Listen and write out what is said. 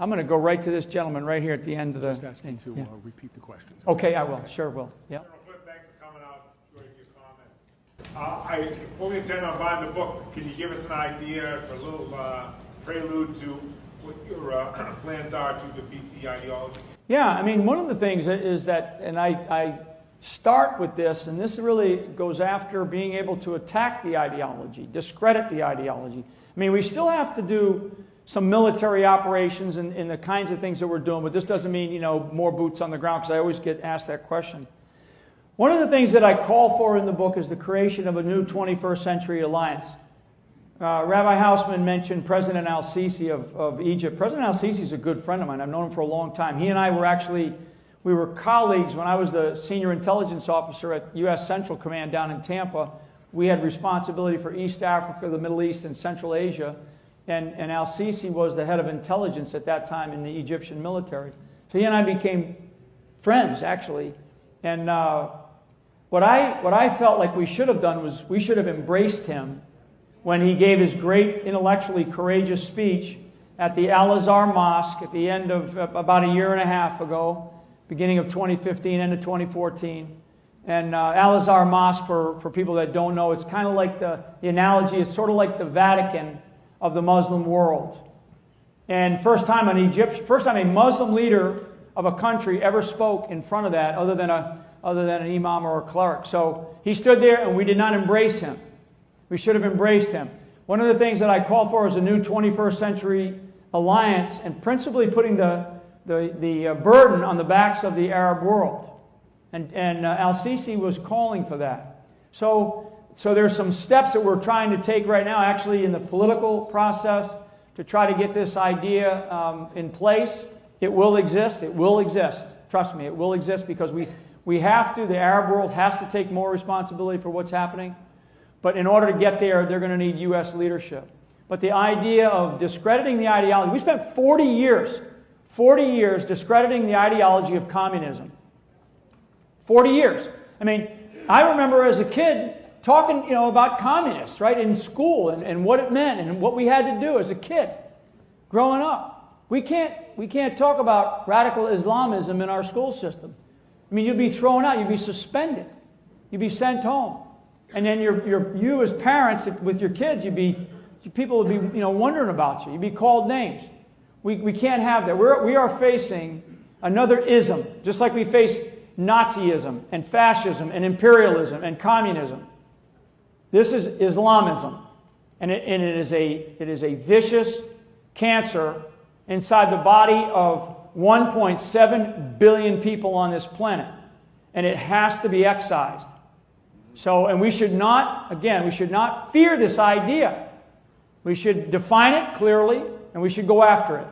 I'm going to go right to this gentleman right here at the end of the... Just asking to repeat the questions. Okay, I will. Sure will. Yeah. Thanks for coming out, enjoying your comments. I fully intend on buying the book. Can you give us an idea, or a little prelude to what your plans are to defeat the ideology? Yeah, I mean, one of the things is that, and I start with this, and this really goes after being able to attack the ideology, discredit the ideology. I mean, we still have to do some military operations and the kinds of things that we're doing, but this doesn't mean, you know, more boots on the ground, because I always get asked that question. One of the things that I call for in the book is the creation of a new 21st century alliance. Rabbi Hausman mentioned President al-Sisi of Egypt. President al-Sisi is a good friend of mine. I've known him for a long time. He and I were we were colleagues when I was the senior intelligence officer at U.S. Central Command down in Tampa. We had responsibility for East Africa, the Middle East, and Central Asia. And al-Sisi was the head of intelligence at that time in the Egyptian military. So he and I became friends, actually. And what I felt like we should have done was we should have embraced him when he gave his great intellectually courageous speech at the Al-Azhar Mosque at the end of about a year and a half ago, beginning of 2015, end of 2014. And Al-Azhar Mosque, for people that don't know, it's kind of like the analogy, it's sort of like the Vatican of the Muslim world. And first time a Muslim leader of a country ever spoke in front of that, other than an imam or a cleric. So he stood there, and we did not embrace him. We should have embraced him. One of the things that I call for is a new 21st century alliance, and principally putting the burden on the backs of the Arab world. And al-Sisi was calling for that. So there's some steps that we're trying to take right now, actually in the political process, to try to get this idea in place. It will exist. It will exist. Trust me, it will exist, because we have to. The Arab world has to take more responsibility for what's happening. But in order to get there, they're going to need U.S. leadership. But the idea of discrediting the ideology, we spent 40 years discrediting the ideology of communism. 40 years. I mean, I remember as a kid talking, about communists, right, in school and what it meant and what we had to do as a kid growing up. We can't talk about radical Islamism in our school system. I mean, you'd be thrown out, you'd be suspended, you'd be sent home. And then you as parents with your kids, people would be wondering about you. You'd be called names. We can't have that. We are facing another ism, just like we face Nazism and fascism and imperialism and communism. This is Islamism, and it is a vicious cancer inside the body of 1.7 billion people on this planet, and it has to be excised. So, and we should not fear this idea. We should define it clearly, and we should go after it.